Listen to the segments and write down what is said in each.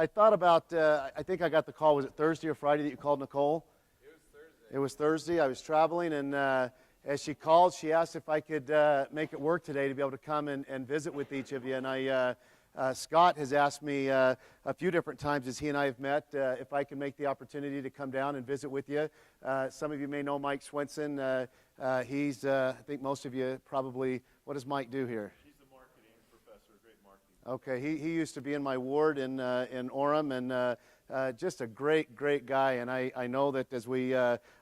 I thought about, I think I got the call, was it Thursday or Friday that you called Nicole? It was Thursday. It was Thursday. I was traveling, and as she called, she asked if I could make it work today to be able to come and visit with each of you. And Scott has asked me a few different times as he and I have met if I can make the opportunity to come down and visit with you. Some of you may know Mike Swenson. He's, I think most of you probably, what does Mike do here? He's a marketing professor, great marketing. Okay, he used to be in my ward in Orem, and just a great guy. And I know that as we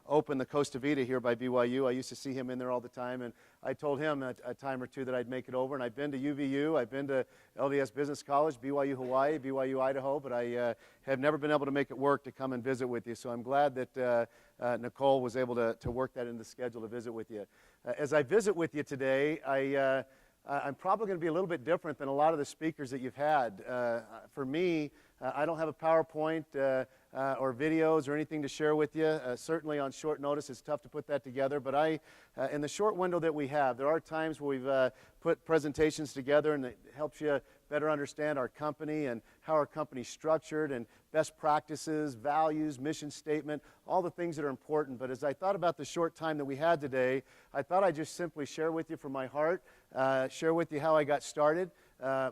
open the Costa Vida here by BYU, I used to see him in there all the time, and I told him a time or two that I'd make it over. And I've been to UVU, I've been to LDS Business College, BYU Hawaii, BYU Idaho, but I have never been able to make it work to come and visit with you. So I'm glad that Nicole was able to work that into the schedule to visit with you. As I visit with you today, I'm probably going to be a little bit different than a lot of the speakers that you've had. For me, I don't have a PowerPoint or videos or anything to share with you. Certainly on short notice, it's tough to put that together. But in the short window that we have, there are times where we've put presentations together, and it helps you better understand our company and how our company's structured and best practices, values, mission statement, all the things that are important. But as I thought about the short time that we had today, I thought I'd just simply share with you from my heart, share with you how I got started,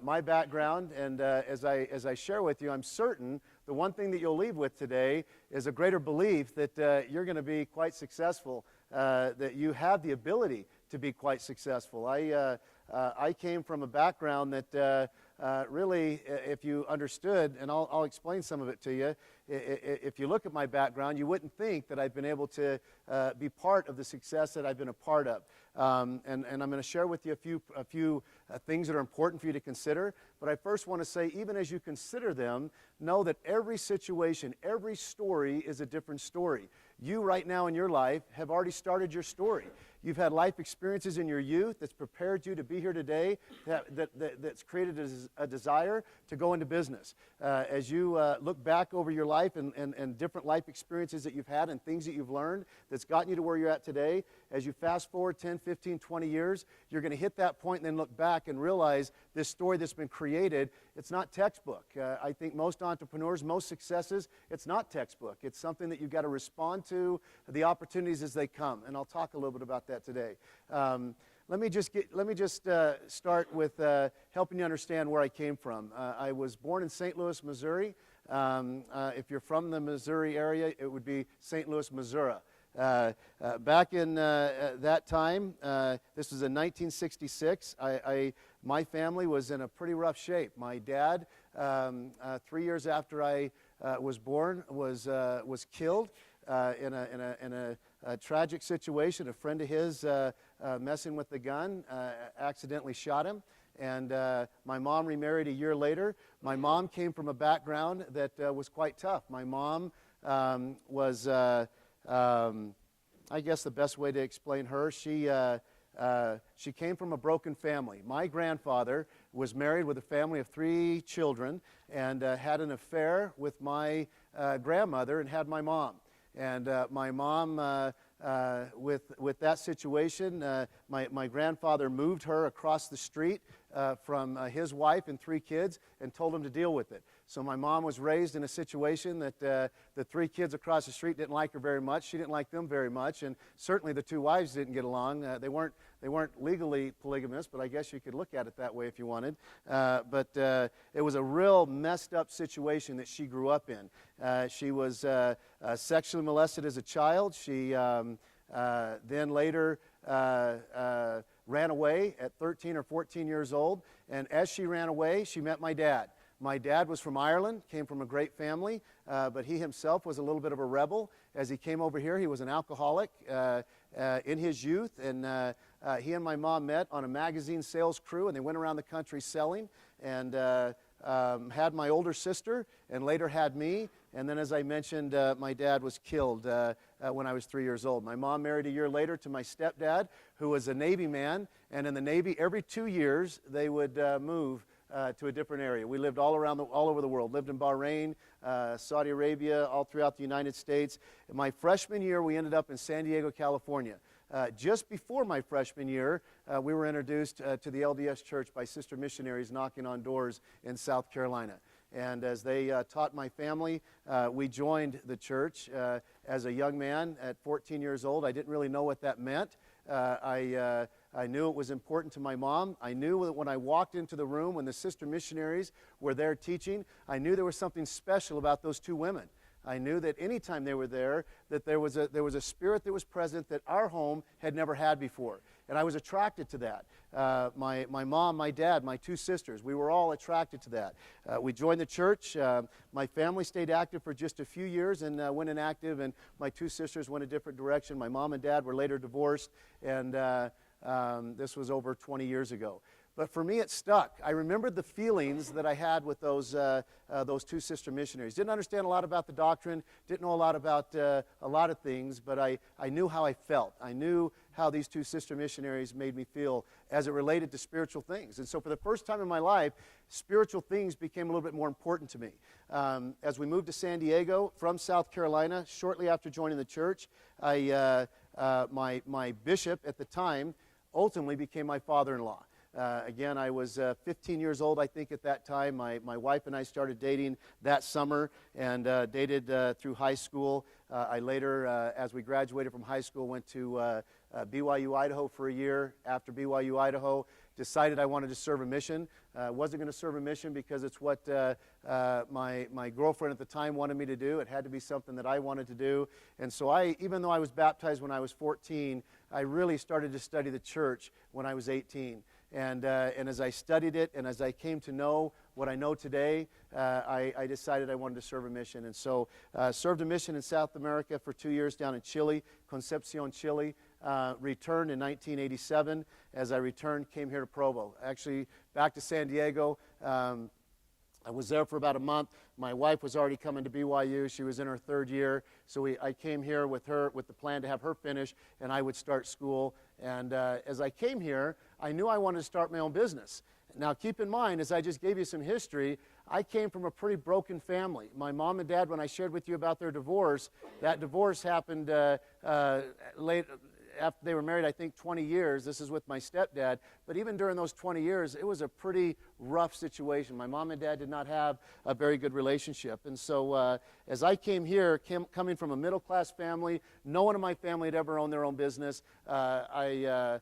my background, and as I share with you, I'm certain the one thing that you'll leave with today is a greater belief that you're going to be quite successful, that you have the ability to be quite successful. I came from a background that really, if you understood, and I'll explain some of it to you, if you look at my background, you wouldn't think that I've been able to be part of the success that I've been a part of. And I'm going to share with you a few things that are important for you to consider. But I first want to say, even as you consider them, know that every situation, every story is a different story. You right now in your life have already started your story. You've had life experiences in your youth that's prepared you to be here today, that's created a desire to go into business. As you look back over your life and different life experiences that you've had and things that you've learned that's gotten you to where you're at today, as you fast forward 10, 15, 20 years, you're going to hit that point and then look back and realize this story that's been created, it's not textbook. I think most entrepreneurs, most successes, it's not textbook. It's something that you've got to respond to the opportunities as they come. And I'll talk a little bit about that today. Let me just start with helping you understand where I came from. I was born in St. Louis, Missouri. If you're from the Missouri area, it would be St. Louis, Missouri. Back in that time, this was in 1966, my family was in a pretty rough shape. My dad, 3 years after I was born, was killed in a tragic situation. A friend of his, messing with the gun, accidentally shot him. And my mom remarried a year later. My mom came from a background that was quite tough. My mom was... I guess the best way to explain her, she came from a broken family. My grandfather was married with a family of 3 children and had an affair with my grandmother and had my mom. And my mom, with that situation, my grandfather moved her across the street from his wife and 3 kids and told him to deal with it. So my mom was raised in a situation that the 3 kids across the street didn't like her very much. She didn't like them very much, and certainly the 2 wives didn't get along. They weren't legally polygamous, but I guess you could look at it that way if you wanted. But it was a real messed up situation that she grew up in. She was sexually molested as a child. She then later ran away at 13 or 14 years old, and as she ran away, she met my dad. My dad was from Ireland, came from a great family, but he himself was a little bit of a rebel. As he came over here, he was an alcoholic in his youth, and he and my mom met on a magazine sales crew, and they went around the country selling, and had my older sister, and later had me. And then, as I mentioned, my dad was killed when I was 3 years old. My mom married a year later to my stepdad, who was a Navy man, and in the Navy, every 2 years, they would move to a different area. We lived all over the world. Lived in Bahrain, Saudi Arabia, all throughout the United States. In my freshman year, we ended up in San Diego, California. Just before my freshman year, we were introduced to the LDS Church by sister missionaries knocking on doors in South Carolina. And as they taught my family, we joined the church as a young man at 14 years old. I didn't really know what that meant. I knew it was important to my mom. I knew that when I walked into the room, when the sister missionaries were there teaching, I knew there was something special about those two women. I knew that anytime they were there, that there was a spirit that was present that our home had never had before. And I was attracted to that. My mom, my dad, my two sisters, we were all attracted to that. We joined the church. My family stayed active for just a few years and went inactive, and my two sisters went a different direction. My mom and dad were later divorced, and this was over 20 years ago. But for me, it stuck. I remembered the feelings that I had with those two sister missionaries. Didn't understand a lot about the doctrine, didn't know a lot about a lot of things, but I knew how I felt. I knew how these two sister missionaries made me feel as it related to spiritual things. And so for the first time in my life, spiritual things became a little bit more important to me. As we moved to San Diego from South Carolina, shortly after joining the church, my bishop at the time ultimately became my father-in-law. Again, I was 15 years old, I think, at that time. My wife and I started dating that summer and dated through high school. I later, as we graduated from high school, went to BYU, Idaho for a year. After BYU, Idaho, decided I wanted to serve a mission. Wasn't going to serve a mission because it's what my girlfriend at the time wanted me to do. It had to be something that I wanted to do. And so even though I was baptized when I was 14, I really started to study the church when I was 18. And as I studied it and as I came to know what I know today, I decided I wanted to serve a mission. And so served a mission in South America for 2 years down in Chile, Concepcion, Chile. Returned in 1987. As I returned, came here to Provo. Actually, back to San Diego. I was there for about a month. My wife was already coming to BYU. She was in her third year. So I came here with her with the plan to have her finish, and I would start school. And as I came here, I knew I wanted to start my own business. Now, keep in mind, as I just gave you some history, I came from a pretty broken family. My mom and dad, when I shared with you about their divorce, that divorce happened late after they were married, I think, 20 years. This is with my stepdad. But even during those 20 years, it was a pretty rough situation. My mom and dad did not have a very good relationship. And so as I came here, coming from a middle-class family, no one in my family had ever owned their own business. I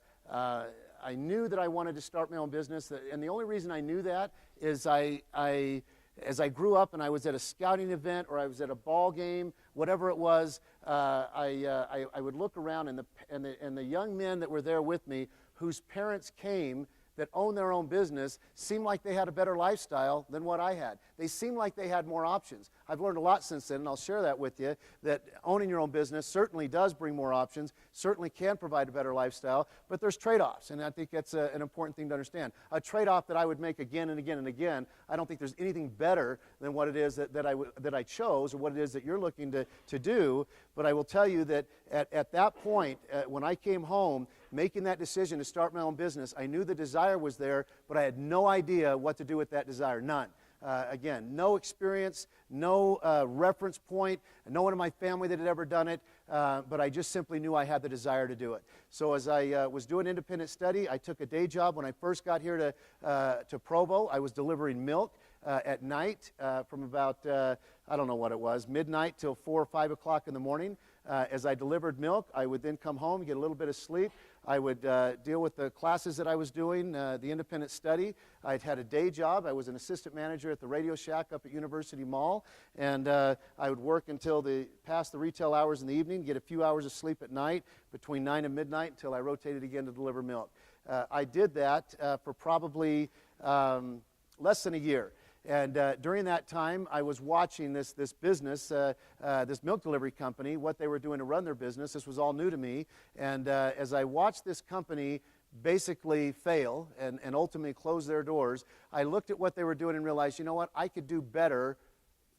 knew that I wanted to start my own business. And the only reason I knew that is as I grew up and I was at a scouting event or I was at a ball game, whatever it was, I would look around and the young men that were there with me whose parents came that owned their own business seemed like they had a better lifestyle than what I had. They seemed like they had more options. I've learned a lot since then, and I'll share that with you, that owning your own business certainly does bring more options, certainly can provide a better lifestyle, but there's trade-offs, and I think that's an important thing to understand. A trade-off that I would make again and again and again, I don't think there's anything better than what it is that I chose or what it is that you're looking to do, but I will tell you that at that point, when I came home, making that decision to start my own business, I knew the desire was there, but I had no idea what to do with that desire, none. Again, no experience, no reference point, no one in my family that had ever done it, but I just simply knew I had the desire to do it. So as I was doing independent study, I took a day job. When I first got here to Provo, I was delivering milk at night from about, I don't know what it was, midnight till 4 or 5 o'clock in the morning. As I delivered milk, I would then come home, get a little bit of sleep. I would deal with the classes that I was doing, the independent study. I'd had a day job. I was an assistant manager at the Radio Shack up at University Mall, and I would work until past the retail hours in the evening, get a few hours of sleep at night between 9 and midnight until I rotated again to deliver milk. I did that for probably less than a year. And during that time, I was watching this business, this milk delivery company, what they were doing to run their business. This was all new to me. And as I watched this company basically fail and ultimately close their doors, I looked at what they were doing and realized, you know what, I can do better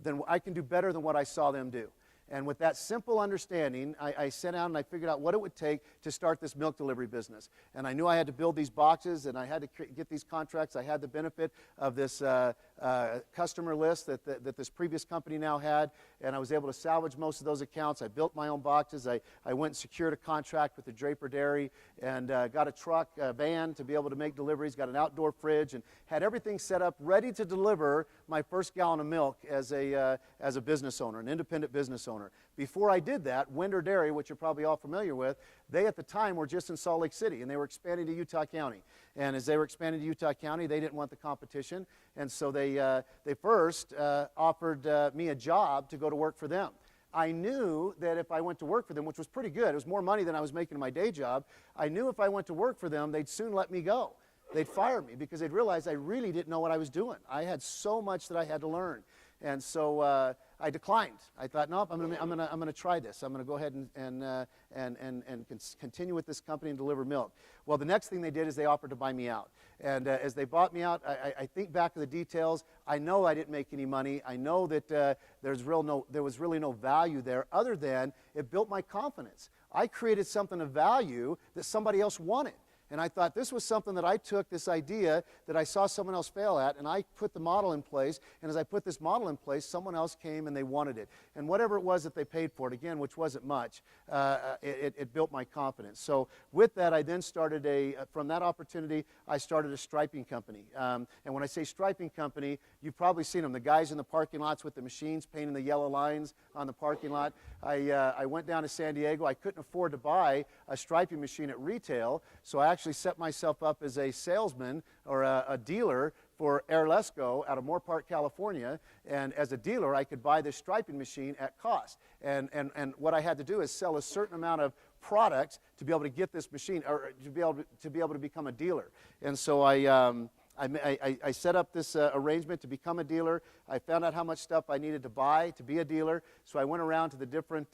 than what I saw them do. And with that simple understanding, I sat down and I figured out what it would take to start this milk delivery business. And I knew I had to build these boxes, and I had to get these contracts. I had the benefit of this customer list that this previous company now had, and I was able to salvage most of those accounts. I built my own boxes. I went and secured a contract with the Draper Dairy, and got a truck, a van to be able to make deliveries, got an outdoor fridge, and had everything set up ready to deliver my first gallon of milk as a business owner, an independent business owner. Before I did that, Winder Dairy, which you're probably all familiar with, they at the time were just in Salt Lake City, and they were expanding to Utah County. And as they were expanding to Utah County, they didn't want the competition, and so they first offered me a job to go to work for them. I knew that if I went to work for them, which was pretty good, it was more money than I was making in my day job, I knew if I went to work for them, they'd soon let me go. They'd fire me because they'd realize I really didn't know what I was doing. I had so much that I had to learn. And so I declined. I thought, nope, I'm gonna try this. I'm gonna go ahead and continue with this company and deliver milk. Well, the next thing they did is they offered to buy me out. And as they bought me out, I think back to the details. I know I didn't make any money. I know that there was really no value there, other than it built my confidence. I created something of value that somebody else wanted. And I thought this was something that I took, this idea that I saw someone else fail at, and I put the model in place. And as I put this model in place, someone else came and they wanted it. And whatever it was that they paid for it, again, which wasn't much, it built my confidence. So with that, I then started from that opportunity, I started a striping company. And when I say striping company, you've probably seen them, the guys in the parking lots with the machines painting the yellow lines on the parking lot. I went down to San Diego. I couldn't afford to buy a striping machine at retail, so I actually set myself up as a salesman or a dealer for Airlesco out of Moore Park, California. And as a dealer, I could buy this striping machine at cost. And what I had to do is sell a certain amount of products to be able to get this machine, or to be able to become a dealer. And so I set up this arrangement to become a dealer. I found out how much stuff I needed to buy to be a dealer. So I went around to the different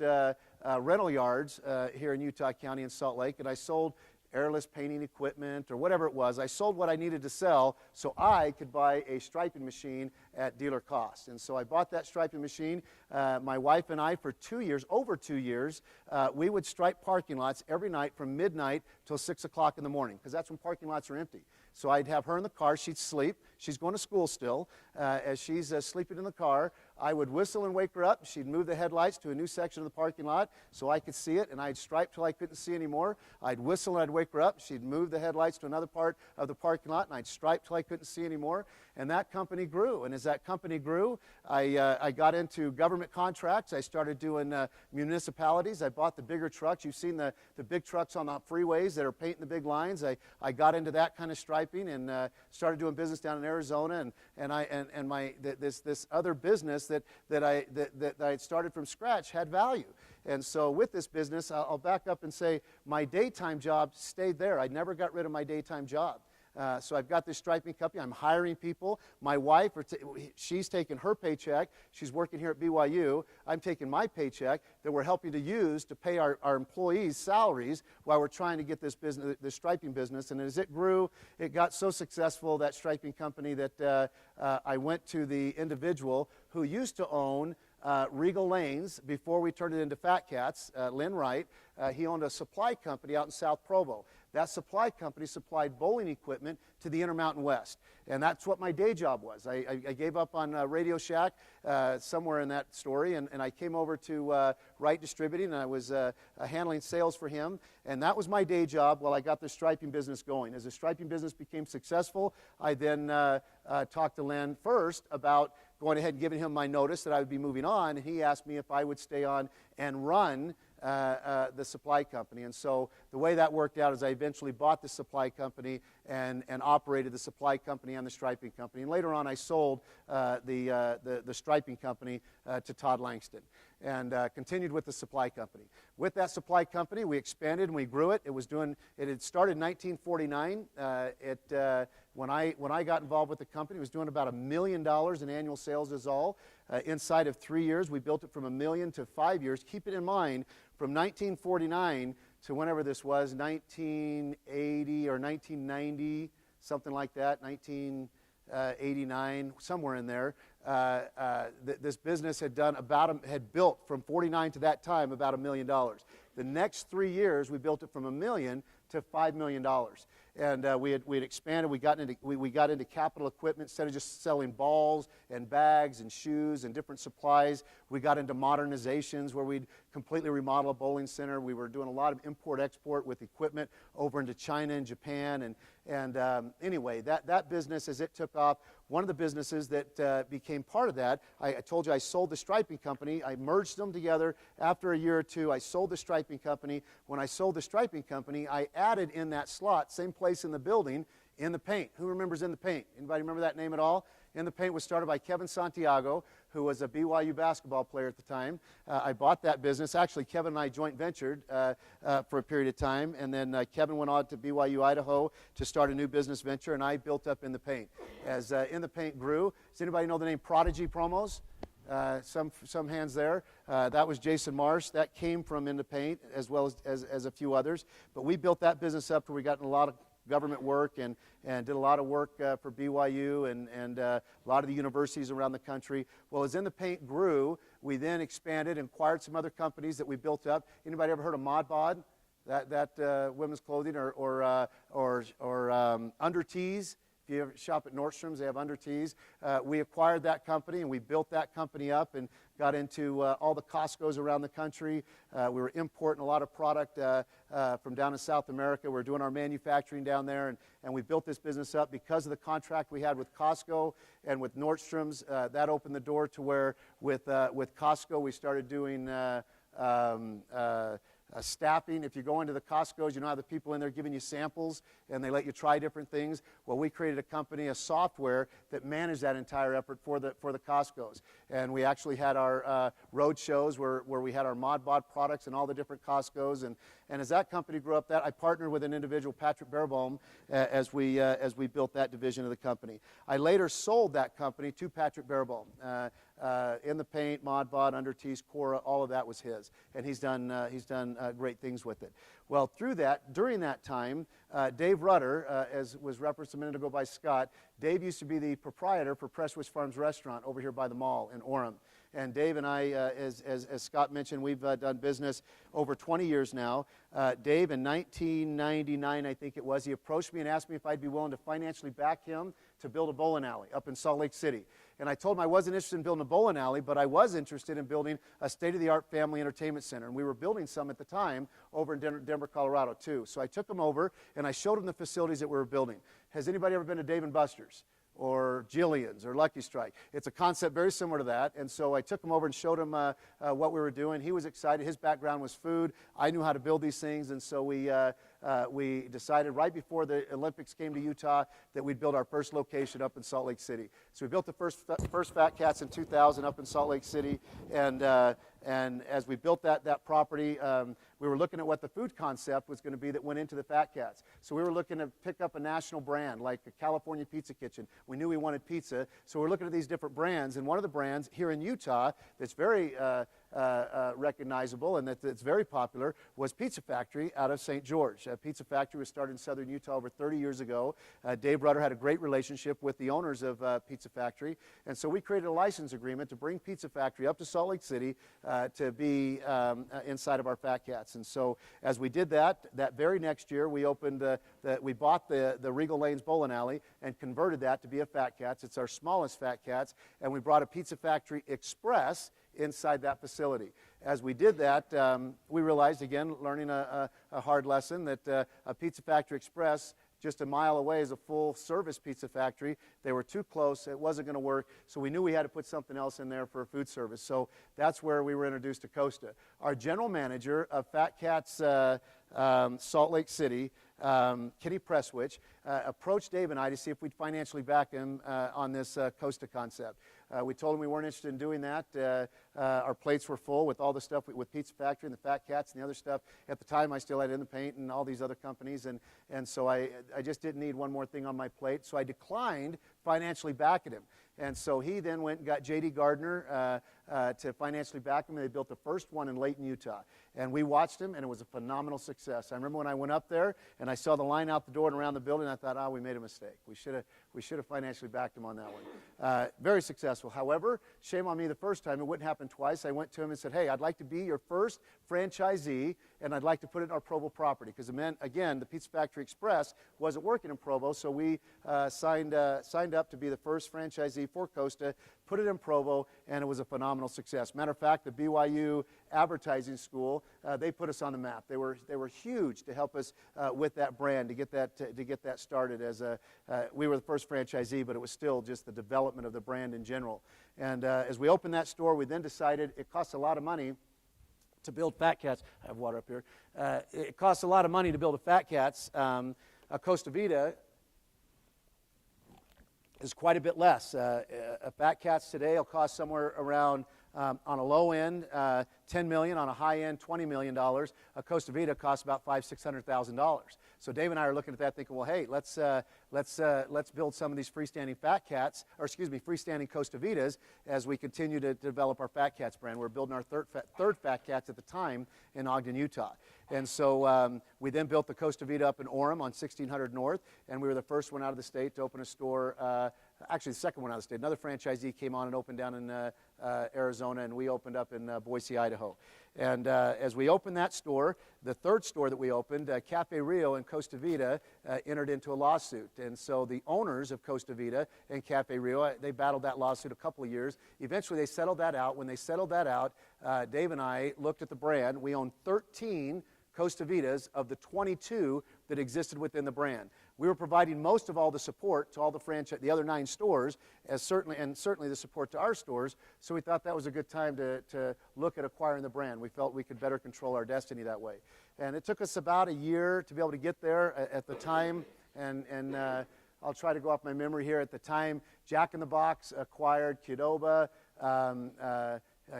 rental yards here in Utah County and Salt Lake, and I sold airless painting equipment or whatever it was. I sold what I needed to sell so I could buy a striping machine at dealer cost. And so I bought that striping machine. My wife and I, for 2 years, over 2 years, we would stripe parking lots every night from midnight till 6 o'clock in the morning, because that's when parking lots are empty. So I'd have her in the car. She'd sleep. She's going to school still. As she's sleeping in the car, I would whistle and wake her up. She'd move the headlights to a new section of the parking lot so I could see it, and I'd stripe till I couldn't see anymore. I'd whistle and I'd wake her up. She'd move the headlights to another part of the parking lot, and I'd stripe till I couldn't see anymore. And that company grew. And as that company grew, I got into government contracts. I started doing municipalities. I bought the bigger trucks. You've seen the big trucks on the freeways that are painting the big lines. I got into that kind of striping and started doing business down in Arizona. This other business that I had started from scratch had value. And so with this business, I'll back up and say my daytime job stayed there. I never got rid of my daytime job. So I've got this striping company. I'm hiring people. My wife, she's taking her paycheck. She's working here at BYU. I'm taking my paycheck that we're helping to use to pay our employees' salaries while we're trying to get this business, this striping business. And as it grew, it got so successful, that striping company, that I went to the individual who used to own Regal Lanes before we turned it into Fat Cats, Lynn Wright. He owned a supply company out in South Provo. That supply company supplied bowling equipment to the Intermountain West. And that's what my day job was. I gave up on Radio Shack somewhere in that story, and I came over to Wright Distributing, and I was handling sales for him. And that was my day job while I got the striping business going. As the striping business became successful, I then talked to Lynn first about going ahead and giving him my notice that I would be moving on, and he asked me if I would stay on and run the supply company. And so the way that worked out is I eventually bought the supply company and operated the supply company and the striping company. And later on, I sold the striping company to Todd Langston and continued with the supply company. With that supply company, we expanded and we grew it. It had started in 1949. When I got involved with the company, it was doing about $1 million in annual sales is all. Inside of 3 years, we built it from $1 million to 5 years. Keep it in mind, from 1949 to whenever this was, 1980 or 1990, something like that, 89, somewhere in there, this business had built from 49 to that time about $1 million. The next 3 years, we built it from $1 million to $5 million. And we had expanded. We got into capital equipment. Instead of just selling balls and bags and shoes and different supplies, we got into modernizations where we'd completely remodel a bowling center. We were doing a lot of import-export with equipment over into China and Japan. Anyway, that business, as it took off, one of the businesses that became part of that, I told you I sold the striping company. I merged them together. After a year or two, I sold the striping company. When I sold the striping company, I added in that slot, same place in the building, In the Paint. Who remembers In the Paint? Anybody remember that name at all? In the Paint was started by Kevin Santiago, who was a BYU basketball player at the time. I bought that business. Actually, Kevin and I joint ventured for a period of time, and then Kevin went on to BYU Idaho to start a new business venture, and I built up In the Paint. As In the Paint grew, does anybody know the name Prodigy Promos? Some hands there. That was Jason Marsh. That came from In the Paint, as well as a few others. But we built that business up where we got in a lot of government work and did a lot of work for BYU and a lot of the universities around the country. Well, as In the Paint grew, we then expanded and acquired some other companies that we built up. Anybody ever heard of Modbod? That women's clothing or Under Tees? If you ever shop at Nordstrom's, they have Under Tees. We acquired that company and we built that company up and got into all the Costco's around the country. We were importing a lot of product from down in South America. We were doing our manufacturing down there, and we built this business up because of the contract we had with Costco and with Nordstrom's. That opened the door to where with Costco we started doing staffing. If you go into the Costco's, you know how the people in there giving you samples and they let you try different things. Well, we created a company, a software that managed that entire effort for the Costco's. And we actually had our road shows where we had our Modbod products in all the different Costco's. And as that company grew up, I partnered with an individual, Patrick Baerbaum, as we built that division of the company. I later sold that company to Patrick Baerbaum. In the Paint, Modbod, Under Tees, Cora, all of that was his, and he's done great things with it. Well, during that time, Dave Rudder, as was referenced a minute ago by Scott, Dave used to be the proprietor for Presswick Farms Restaurant over here by the mall in Orem. And Dave and I, as Scott mentioned, we've done business over 20 years now. Dave, in 1999, I think it was, he approached me and asked me if I'd be willing to financially back him to build a bowling alley up in Salt Lake City. And I told him I wasn't interested in building a bowling alley, but I was interested in building a state-of-the-art family entertainment center. And we were building some at the time over in Denver, Colorado, too. So I took him over, and I showed him the facilities that we were building. Has anybody ever been to Dave & Buster's or Jillian's or Lucky Strike? It's a concept very similar to that. And so I took him over and showed him what we were doing. He was excited. His background was food. I knew how to build these things. And so we decided right before the Olympics came to Utah that we'd build our first location up in Salt Lake City. So we built the first Fat Cats in 2000 up in Salt Lake City. And as we built that property, we were looking at what the food concept was going to be that went into the Fat Cats. So we were looking to pick up a national brand like the California Pizza Kitchen. We knew we wanted pizza, so we're looking at these different brands. And one of the brands here in Utah that's very recognizable and that's very popular was Pizza Factory out of St. George. Pizza Factory was started in southern Utah over 30 years ago. Dave Rudder had a great relationship with the owners of Pizza Factory, and so we created a license agreement to bring Pizza Factory up to Salt Lake City to be inside of our Fat Cats. And so as we did that very next year, we opened we bought the Regal Lanes Bowling Alley and converted that to be a Fat Cats. It's our smallest Fat Cats, and we brought a Pizza Factory Express inside that facility. As we did that, we realized, again, learning a hard lesson, that a Pizza Factory Express just a mile away is a full-service pizza factory. They were too close. It wasn't going to work. So we knew we had to put something else in there for food service. So that's where we were introduced to Costa. Our general manager of Fat Cats Salt Lake City, Kitty Presswich, approached Dave and I to see if we'd financially back him on this Costa concept. We told them we weren't interested in doing that. Our plates were full with all the stuff with Pizza Factory and the Fat Cats and the other stuff. At the time, I still had In the Paint and all these other companies, and so I just didn't need one more thing on my plate. So I declined financially backing him. And so he then went and got J.D. Gardner to financially back him, and they built the first one in Layton, Utah. And we watched him, and it was a phenomenal success. I remember when I went up there, and I saw the line out the door and around the building, I thought, we made a mistake. We should have financially backed him on that one. Very successful. However, shame on me the first time. It wouldn't happen twice. I went to him and said, hey, I'd like to be your first franchisee, and I'd like to put it in our Provo property. Because, again, the Pizza Factory Express wasn't working in Provo, so we signed up to be the first franchisee for Costa, put it in Provo, and it was a phenomenal success. Matter of fact, the BYU advertising school, they put us on the map. They were huge to help us with that brand, to get that started. We were the first franchisee, but it was still just the development of the brand in general. And as we opened that store, we then decided it costs a lot of money to build Fat Cats. I have water up here. It costs a lot of money to build a Fat Cats. A Costa Vida is quite a bit less. A Fat Cats today will cost somewhere around, on a low end, $10 million, on a high end, $20 million. A Costa Vida costs about $500,000-$600,000. So Dave and I are looking at that, thinking, well, hey, let's build some of these freestanding freestanding Costa Vidas as we continue to develop our Fat Cats brand. We're building our third Fat Cats at the time in Ogden, Utah. And so we then built the Costa Vida up in Orem on 1600 North, and we were the first one out of the state to open a store. Actually, the second one out of the state. Another franchisee came on and opened down in Arizona, and we opened up in Boise, Idaho. And as we opened that store, the third store that we opened, Cafe Rio in Costa Vida, entered into a lawsuit. And so the owners of Costa Vida and Cafe Rio, they battled that lawsuit a couple of years. Eventually, they settled that out. When they settled that out, Dave and I looked at the brand. We own 13 Costa Vidas of the 22 that existed within the brand. We were providing most of all the support to all the other 9 stores, certainly the support to our stores. So we thought that was a good time to look at acquiring the brand. We felt we could better control our destiny that way. And it took us about a year to be able to get there. At the time, and I'll try to go off my memory here. At the time, Jack in the Box acquired Qdoba.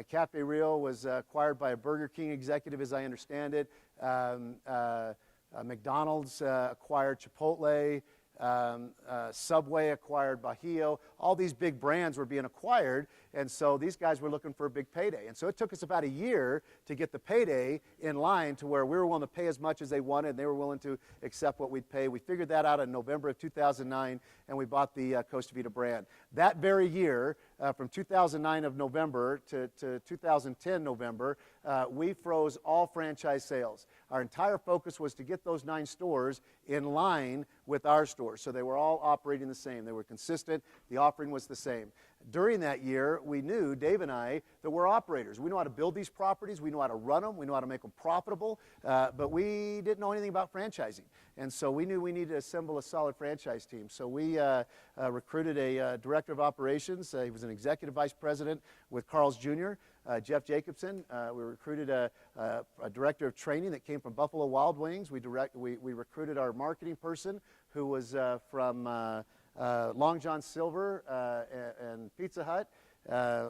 Cafe Rio was acquired by a Burger King executive, as I understand it. McDonald's acquired Chipotle. Subway acquired Bajío. All these big brands were being acquired, and so these guys were looking for a big payday. And so it took us about a year to get the payday in line to where we were willing to pay as much as they wanted, and they were willing to accept what we'd pay. We figured that out in November of 2009, and we bought the Costa Vida brand. That very year, from 2009 of November to 2010 November, we froze all franchise sales. Our entire focus was to get those 9 stores in line with our stores. So they were all operating the same. They were consistent. The offering was the same. During that year, we knew, Dave and I, that we're operators. We know how to build these properties. We know how to run them. We know how to make them profitable. But we didn't know anything about franchising. And so we knew we needed to assemble a solid franchise team. So we recruited a director of operations. He was an executive vice president with Carl's Jr., Jeff Jacobson. We recruited a director of training that came from Buffalo Wild Wings. We recruited our marketing person who was from Long John Silver and Pizza Hut.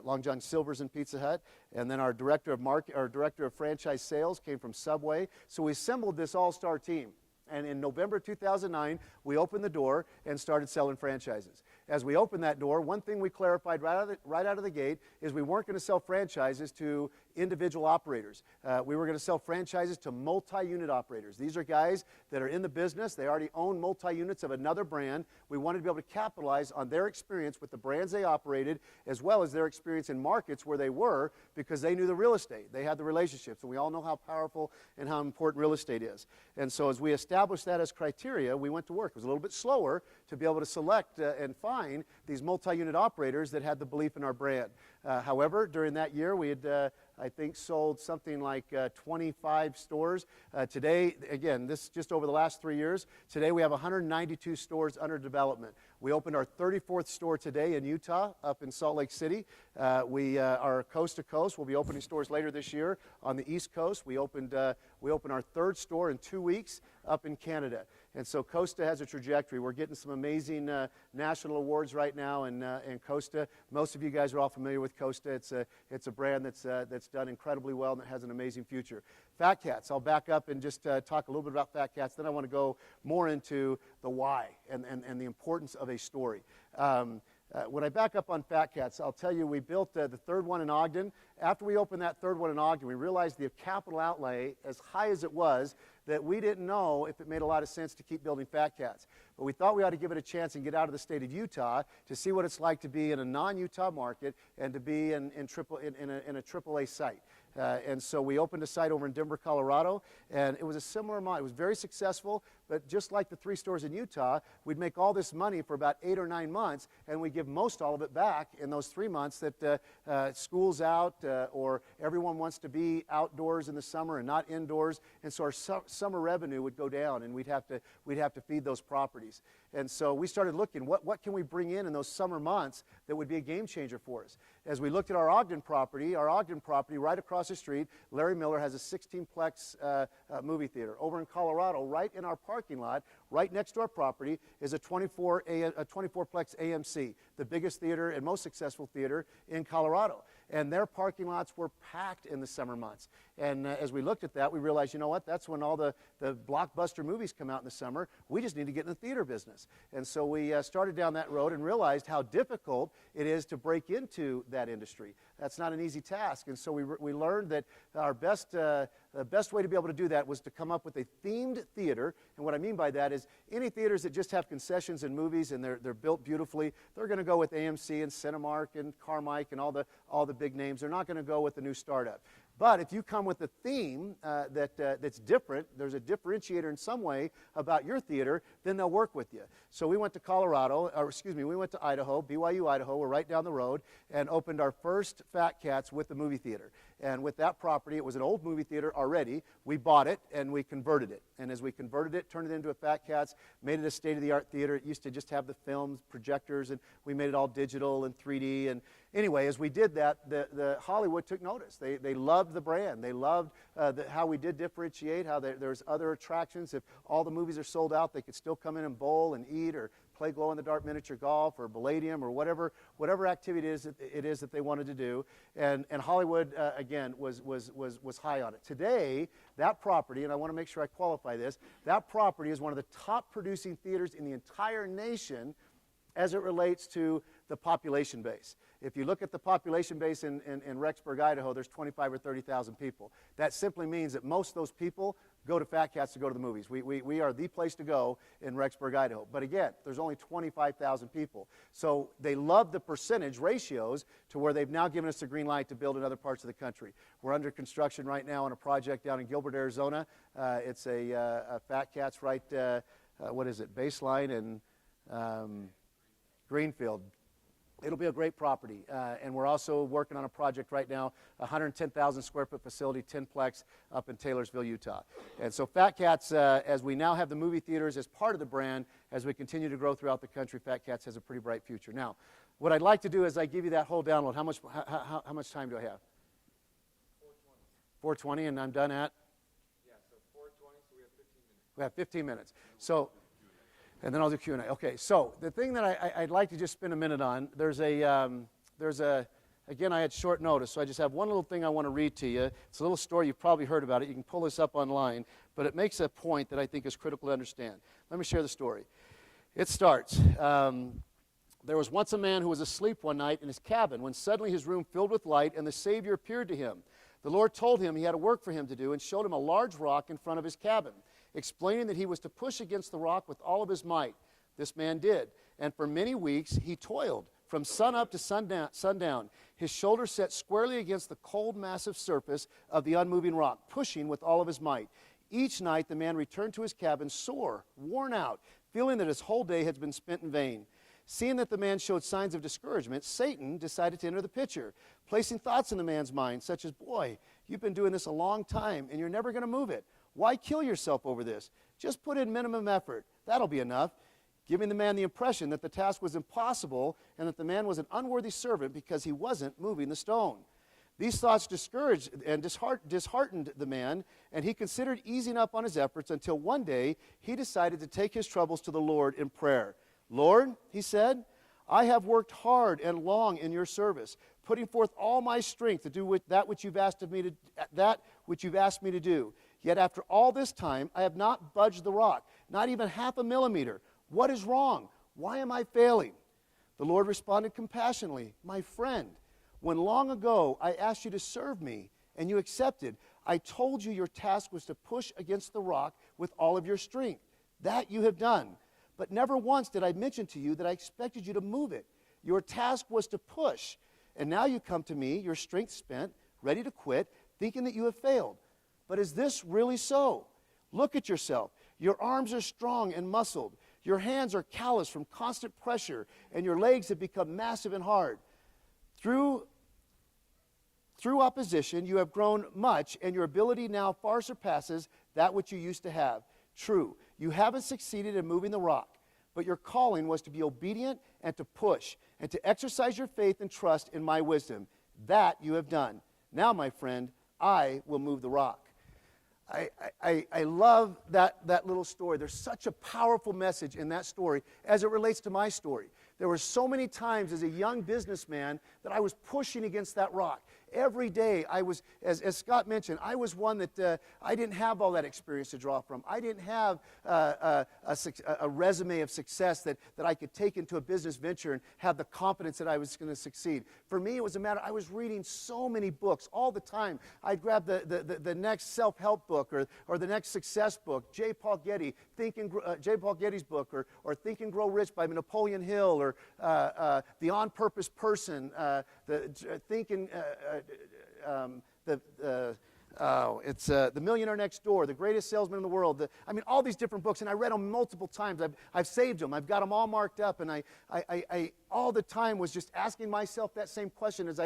Long John Silver's and Pizza Hut, and then our director of franchise sales came from Subway. So we assembled this all-star team. And in November 2009, we opened the door and started selling franchises. As we opened that door, one thing we clarified right out of the gate is we weren't going to sell franchises to individual operators. We were going to sell franchises to multi-unit operators. These are guys that are in the business. They already own multi-units of another brand. We wanted to be able to capitalize on their experience with the brands they operated, as well as their experience in markets where they were, because they knew the real estate. They had the relationships, and we all know how powerful and how important real estate is. And so as we established that as criteria, we went to work. It was a little bit slower to be able to select and find these multi-unit operators that had the belief in our brand. However, during that year, we had, I think, sold something like 25 stores. Today, again, this just over the last 3 years, today we have 192 stores under development. We opened our 34th store today in Utah, up in Salt Lake City. We are coast to coast. We'll be opening stores later this year on the East Coast. We opened our 3rd store in 2 weeks up in Canada. And so Costa has a trajectory. We're getting some amazing national awards right now in Costa. Most of you guys are all familiar with Costa. It's a brand that's done incredibly well and that has an amazing future. Fat Cats, I'll back up and just talk a little bit about Fat Cats. Then I want to go more into the why and the importance of a story. When I back up on Fat Cats, I'll tell you we built the third one in Ogden. After we opened that third one in Ogden, we realized the capital outlay, as high as it was, that we didn't know if it made a lot of sense to keep building Fat Cats. But we thought we ought to give it a chance and get out of the state of Utah to see what it's like to be in a non-Utah market and to be in a AAA site. And so we opened a site over in Denver, Colorado, and it was a similar model. It was very successful, but just like the 3 stores in Utah, we'd make all this money for about 8 or 9 months, and we give most all of it back in those 3 months that school's out or everyone wants to be outdoors in the summer and not indoors, and so our summer revenue would go down, and we'd have to feed those properties. And so we started looking, what can we bring in those summer months that would be a game changer for us? As we looked at our Ogden property right across the street, Larry Miller has a 16-plex movie theater. Over in Colorado, right in our parking lot, right next to our property, is a 24-plex AMC, the biggest theater and most successful theater in Colorado. And their parking lots were packed in the summer months. And as we looked at that, we realized, you know what, that's when all the blockbuster movies come out in the summer. We just need to get in the theater business. And so we started down that road and realized how difficult it is to break into that industry. That's not an easy task. And so we learned that the best way to be able to do that was to come up with a themed theater. And what I mean by that is any theaters that just have concessions and movies and they're built beautifully, they're going to go with AMC and Cinemark and Carmike and all the big names. They're not going to go with the new startup. But if you come with a theme that's different, there's a differentiator in some way about your theater, then they'll work with you. So we went to we went to Idaho, BYU, Idaho, we're right down the road, and opened our first Fat Cats with the movie theater. And with that property, it was an old movie theater already. We bought it and we converted it. And as we converted it, turned it into a Fat Cats, made it a state-of-the-art theater. It used to just have the films, projectors, and we made it all digital and 3D. And anyway, as we did that, the Hollywood took notice. They loved the brand. They loved how we did differentiate, how there's other attractions. If all the movies are sold out, they could still come in and bowl and eat or play glow-in-the-dark miniature golf or Palladium or whatever activity it is that they wanted to do. And Hollywood, again, was high on it. Today, that property, and I want to make sure I qualify this, that property is one of the top producing theaters in the entire nation as it relates to the population base. If you look at the population base in Rexburg, Idaho, there's 25 or 30,000 people. That simply means that most of those people go to Fat Cats to go to the movies. We are the place to go in Rexburg, Idaho. But again, there's only 25,000 people. So they love the percentage ratios to where they've now given us the green light to build in other parts of the country. We're under construction right now on a project down in Gilbert, Arizona. It's a Fat Cats right, Baseline and Greenfield. It'll be a great property, and we're also working on a project right now, a 110,000 square foot facility, 10-plex up in Taylorsville, Utah. And so Fat Cats, as we now have the movie theaters as part of the brand, as we continue to grow throughout the country, Fat Cats has a pretty bright future. Now, what I'd like to do is I give you that whole download. How much time do I have? 4:20, and I'm done at? Yeah, so 4:20, so we have 15 minutes. We have 15 minutes. So. And then I'll do Q&A. Okay, so the thing that I'd like to just spend a minute on, again, I had short notice, so I just have one little thing I want to read to you. It's a little story, you've probably heard about it. You can pull this up online, but it makes a point that I think is critical to understand. Let me share the story. It starts, there was once a man who was asleep one night in his cabin when suddenly his room filled with light and the Savior appeared to him. The Lord told him he had a work for him to do and showed him a large rock in front of his cabin, explaining that he was to push against the rock with all of his might. This man did, and for many weeks he toiled, from sun up to sundown, his shoulders set squarely against the cold, massive surface of the unmoving rock, pushing with all of his might. Each night the man returned to his cabin sore, worn out, feeling that his whole day had been spent in vain. Seeing that the man showed signs of discouragement, Satan decided to enter the picture, placing thoughts in the man's mind, such as, boy, you've been doing this a long time, and you're never going to move it. Why kill yourself over this? Just put in minimum effort. That'll be enough. Giving the man the impression that the task was impossible and that the man was an unworthy servant because he wasn't moving the stone. These thoughts discouraged and disheartened the man, and he considered easing up on his efforts until one day he decided to take his troubles to the Lord in prayer. Lord, he said, I have worked hard and long in your service, putting forth all my strength to do that which you've asked me to do. Yet after all this time, I have not budged the rock, not even half a millimeter. What is wrong? Why am I failing? The Lord responded compassionately, my friend, when long ago I asked you to serve me and you accepted, I told you your task was to push against the rock with all of your strength. That you have done. But never once did I mention to you that I expected you to move it. Your task was to push. And now you come to me, your strength spent, ready to quit, thinking that you have failed. But is this really so? Look at yourself. Your arms are strong and muscled. Your hands are calloused from constant pressure, and your legs have become massive and hard. Through opposition, you have grown much, and your ability now far surpasses that which you used to have. True, you haven't succeeded in moving the rock, but your calling was to be obedient and to push, and to exercise your faith and trust in my wisdom. That you have done. Now, my friend, I will move the rock. I love that little story. There's such a powerful message in that story as it relates to my story. There were so many times as a young businessman that I was pushing against that rock. Every day I was, as Scott mentioned, I was one that I didn't have all that experience to draw from. I didn't have a resume of success that I could take into a business venture and have the confidence that I was going to succeed. For me, it was a matter, I was reading so many books all the time. I'd grab the next self-help book or the next success book, J. Paul Getty's book, or Think and Grow Rich by Napoleon Hill, or The On Purpose Person, The Millionaire Next Door, The Greatest Salesman in the World. All these different books, and I read them multiple times. I've saved them. I've got them all marked up, and I all the time was just asking myself that same question as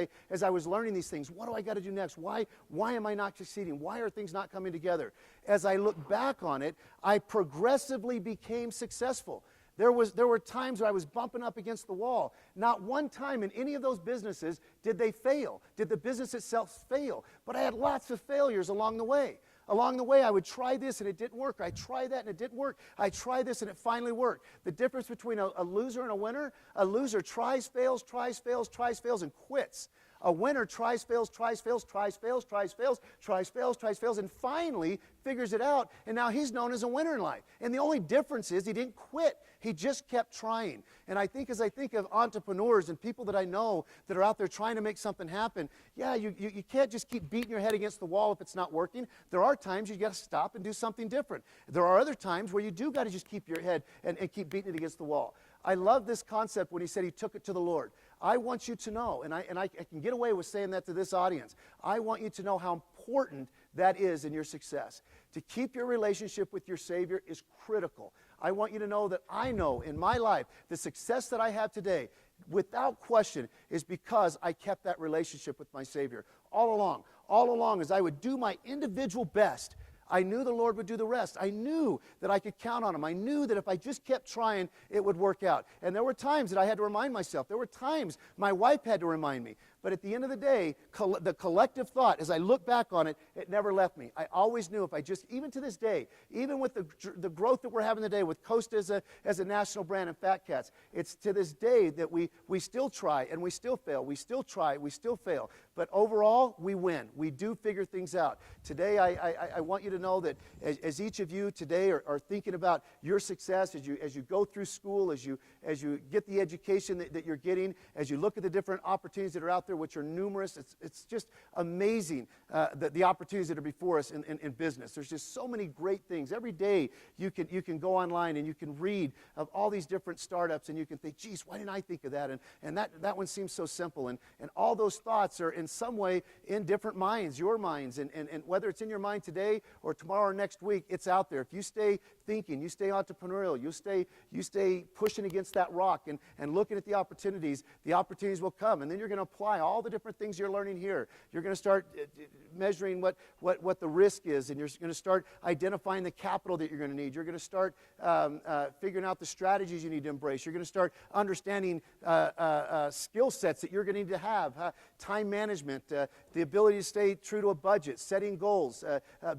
I was learning these things. What do I got to do next? Why am I not succeeding? Why are things not coming together? As I look back on it, I progressively became successful. There were times where I was bumping up against the wall. Not one time in any of those businesses did they fail. Did the business itself fail? But I had lots of failures along the way. Along the way, I would try this and it didn't work. I tried that and it didn't work. I tried this and it finally worked. The difference between a loser and a winner, a loser tries, fails, and quits. A winner tries, fails, and finally figures it out, and now he's known as a winner in life. And the only difference is he didn't quit. He just kept trying. And I think as I think of entrepreneurs and people that I know that are out there trying to make something happen, yeah, you can't just keep beating your head against the wall if it's not working. There are times you got to stop and do something different. There are other times where you do got to just keep your head and keep beating it against the wall. I love this concept when he said he took it to the Lord. I want you to know, and I can get away with saying that to this audience, I want you to know how important that is in your success. To keep your relationship with your Savior is critical. I want you to know that I know in my life the success that I have today, without question, is because I kept that relationship with my Savior all along as I would do my individual best. I knew the Lord would do the rest. I knew that I could count on Him. I knew that if I just kept trying, it would work out. And there were times that I had to remind myself. There were times my wife had to remind me. But at the end of the day, the collective thought, as I look back on it, it never left me. I always knew if I just, even to this day, even with the growth that we're having today with Costa as a national brand and Fat Cats, it's to this day that we still try and we still fail. We still try, we still fail. But overall, we win. We do figure things out. Today, I want you to know that as each of you today are thinking about your success, as you go through school, as you get the education that you're getting, as you look at the different opportunities that are out there, which are numerous. It's just amazing the opportunities that are before us in business. There's just so many great things. Every day you can go online and you can read of all these different startups and you can think, geez, why didn't I think of that? And that one seems so simple. And all those thoughts are in some way in different minds, your minds. And whether it's in your mind today or tomorrow or next week, it's out there. If you stay thinking, you stay entrepreneurial, you stay pushing against that rock and looking at the opportunities will come. And then you're going to apply all the different things you're learning here. You're going to start measuring what the risk is, and you're going to start identifying the capital that you're going to need. You're going to start figuring out the strategies you need to embrace. You're going to start understanding skill sets that you're going to need to have, time management, the ability to stay true to a budget, setting goals,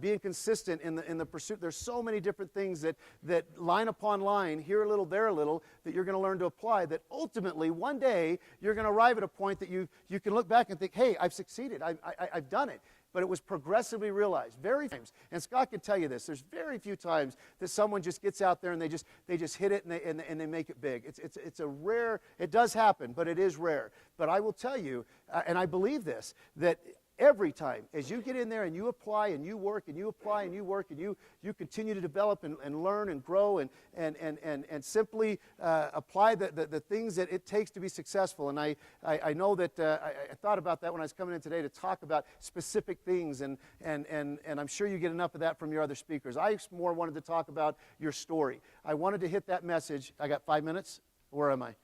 being consistent in the pursuit. There's so many different things that line upon line, here a little, there a little, that you're going to learn to apply, that ultimately one day you're going to arrive at a point that you can look back and think, hey, I've succeeded, I've done it. But it was progressively realized. Very few times, and Scott can tell you this, there's very few times that someone just gets out there and they just hit it and they make it big. It's a rare, it does happen, but it is rare. But I will tell you, and I believe this, that every time, as you get in there and you apply and you work and you apply and you work and you continue to develop and learn and grow and simply apply the things that it takes to be successful. And I know that I thought about that when I was coming in today to talk about specific things, and I'm sure you get enough of that from your other speakers. I more wanted to talk about your story. I wanted to hit that message. I got 5 minutes? Where am I?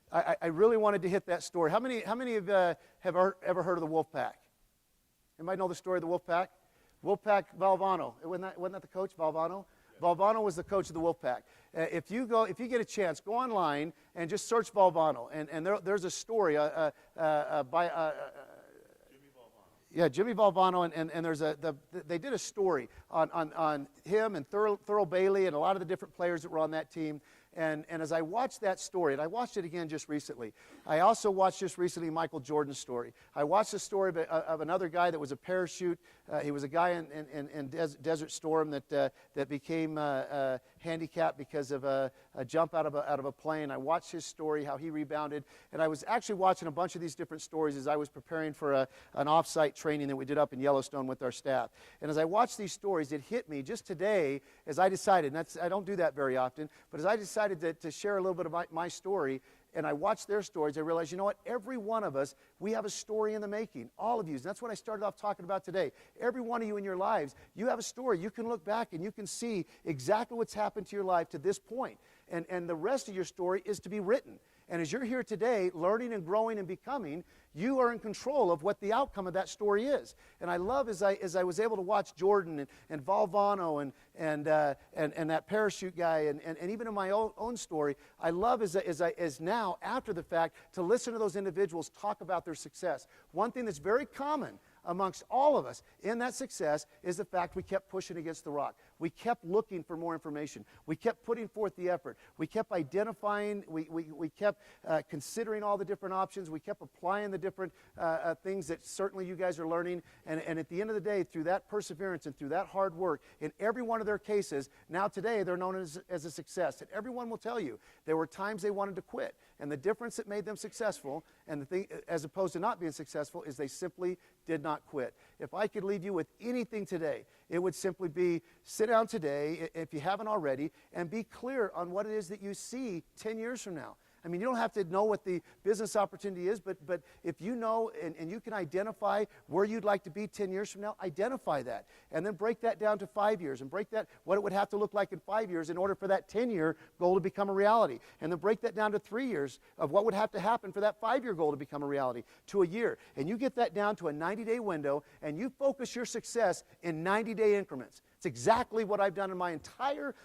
I really wanted to hit that story. How many have ever heard of the Wolf Pack? Anybody know the story of the Wolf Pack? Wolf Pack Valvano. Wasn't that the coach, Valvano? Yeah. Valvano was the coach of the Wolf Pack. If you get a chance, go online and just search Valvano. And there's a story by Jimmy Valvano, and there's they did a story on him and Thurl Bailey and a lot of the different players that were on that team. And as I watched that story, and I watched it again just recently, I also watched just recently Michael Jordan's story. I watched the story of another guy that was a parachute. He was a guy in Desert Storm that became handicapped because of a jump out of a plane. I watched his story, how he rebounded, and I was actually watching a bunch of these different stories as I was preparing for an off-site training that we did up in Yellowstone with our staff. And as I watched these stories, it hit me just today as I decided, and I don't do that very often, but as I decided to share a little bit of my story, and I watched their stories, I realized, you know what, every one of us, we have a story in the making, all of you. And that's what I started off talking about today. Every one of you in your lives, you have a story. You can look back and you can see exactly what's happened to your life to this point. And the rest of your story is to be written. And as you're here today, learning and growing and becoming, you are in control of what the outcome of that story is. And I love as I was able to watch Jordan and Valvano and that parachute guy and even in my own story, I love as now after the fact to listen to those individuals talk about their success. One thing that's very common amongst all of us in that success is the fact we kept pushing against the rock. We kept looking for more information. We kept putting forth the effort. We kept identifying. We kept considering all the different options. We kept applying the different things that certainly you guys are learning. And at the end of the day, through that perseverance and through that hard work, in every one of their cases, now today they're known as a success. And everyone will tell you there were times they wanted to quit. And the difference that made them successful, and the thing, as opposed to not being successful, is they simply did not quit. If I could leave you with anything today, it would simply be sit down today, if you haven't already, and be clear on what it is that you see 10 years from now. I mean, you don't have to know what the business opportunity is, but if you know and you can identify where you'd like to be 10 years from now, identify that. And then break that down to 5 years and break that, what it would have to look like in 5 years in order for that 10-year goal to become a reality. And then break that down to 3 years of what would have to happen for that 5-year goal to become a reality, to a year. And you get that down to a 90-day window, and you focus your success in 90-day increments. It's exactly what I've done in my entire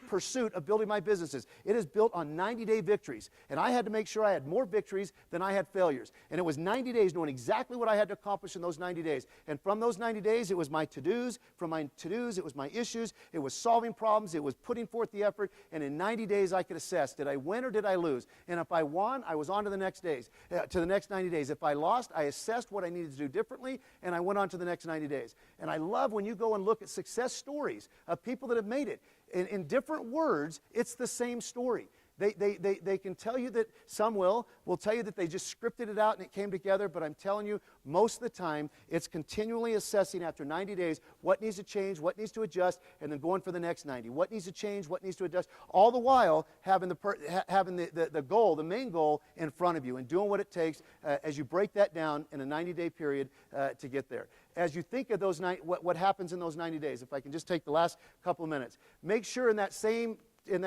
pursuit of building my businesses. It is built on 90-day victories. And I had to make sure I had more victories than I had failures. And it was 90 days knowing exactly what I had to accomplish in those 90 days. And from those 90 days, it was my to-dos. From my to-dos, it was my issues. It was solving problems. It was putting forth the effort. And in 90 days, I could assess, did I win or did I lose? And if I won, I was on to the next days, to the next 90 days. If I lost, I assessed what I needed to do differently, and I went on to the next 90 days. And I love when you go and look at success stories of people that have made it. In different words, it's the same story. They can tell you that, some will tell you that they just scripted it out and it came together, but I'm telling you, most of the time, it's continually assessing after 90 days what needs to change, what needs to adjust, and then going for the next 90. What needs to change, what needs to adjust, all the while having the goal, the main goal in front of you and doing what it takes as you break that down in a 90-day period to get there. As you think of those what happens in those 90 days, if I can just take the last couple of minutes, make sure in that same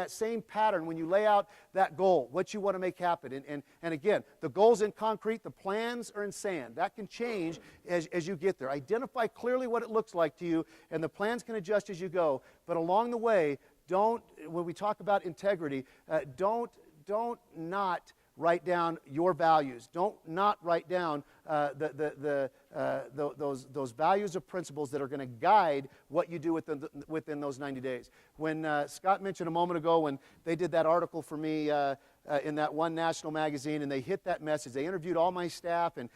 same pattern when you lay out that goal, what you want to make happen. And again, the goal's in concrete, the plans are in sand. That can change as you get there. Identify clearly what it looks like to you, and the plans can adjust as you go. But along the way, when we talk about integrity, don't not write down your values. Don't not write down those values or principles that are going to guide what you do within those 90 days. When Scott mentioned a moment ago when they did that article for me in that one national magazine, and they hit that message. They interviewed all my staff, and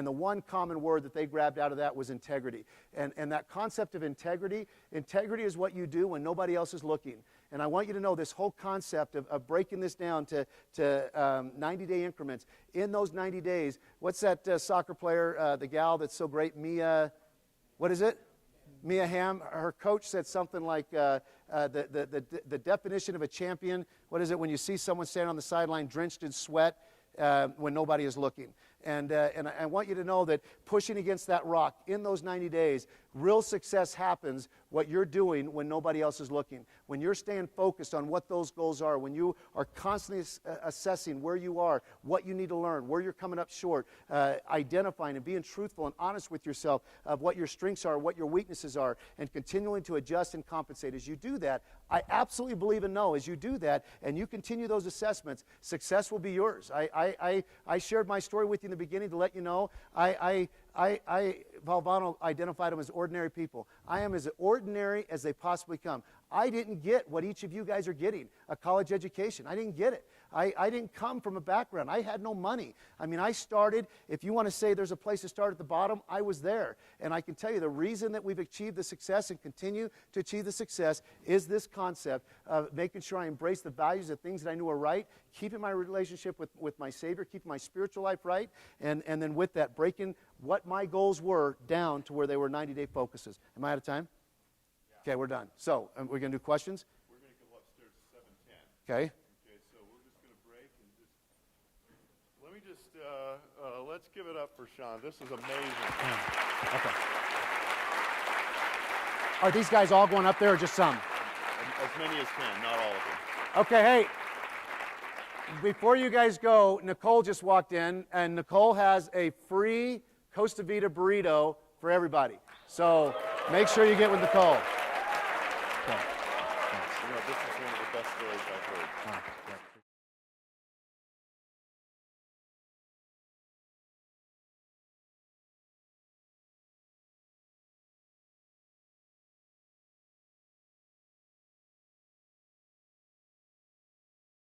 the one common word that they grabbed out of that was integrity. And that concept of integrity is what you do when nobody else is looking. And I want you to know this whole concept of breaking this down to 90-day increments. In those 90 days, what's that soccer player, the gal that's so great, Mia, what is it? Mia Hamm, her coach said something like the definition of a champion, what is it when you see someone standing on the sideline drenched in sweat when nobody is looking? And I want you to know that pushing against that rock in those 90 days, real success happens what you're doing when nobody else is looking. When you're staying focused on what those goals are, when you are constantly assessing where you are, what you need to learn, where you're coming up short, identifying and being truthful and honest with yourself of what your strengths are, what your weaknesses are, and continuing to adjust and compensate. As you do that, I absolutely believe and know as you do that and you continue those assessments, success will be yours. I shared my story with you in the beginning to let you know Valvano identified them as ordinary people. I am as ordinary as they possibly come. I didn't get what each of you guys are getting, a college education. I didn't get it. I didn't come from a background. I had no money. I mean, I started, if you want to say there's a place to start at the bottom, I was there. And I can tell you the reason that we've achieved the success and continue to achieve the success is this concept of making sure I embrace the values, the things that I knew are right, keeping my relationship with my Savior, keeping my spiritual life right, and then with that, breaking what my goals were down to where they were 90-day focuses. Am I out of time? Yeah. Okay, we're done. So, we're going to do questions? We're going to go upstairs at 7:10. Okay. Okay, so we're just going to break and let me just, let's give it up for Sean. This is amazing. Okay. Are these guys all going up there or just some? As many as can, not all of them. Okay, hey. Before you guys go, Nicole just walked in, and Nicole has a free Costa Vida burrito for everybody. So make sure you get with Nicole. Okay. You know, this is one of the best stories I've heard. All right.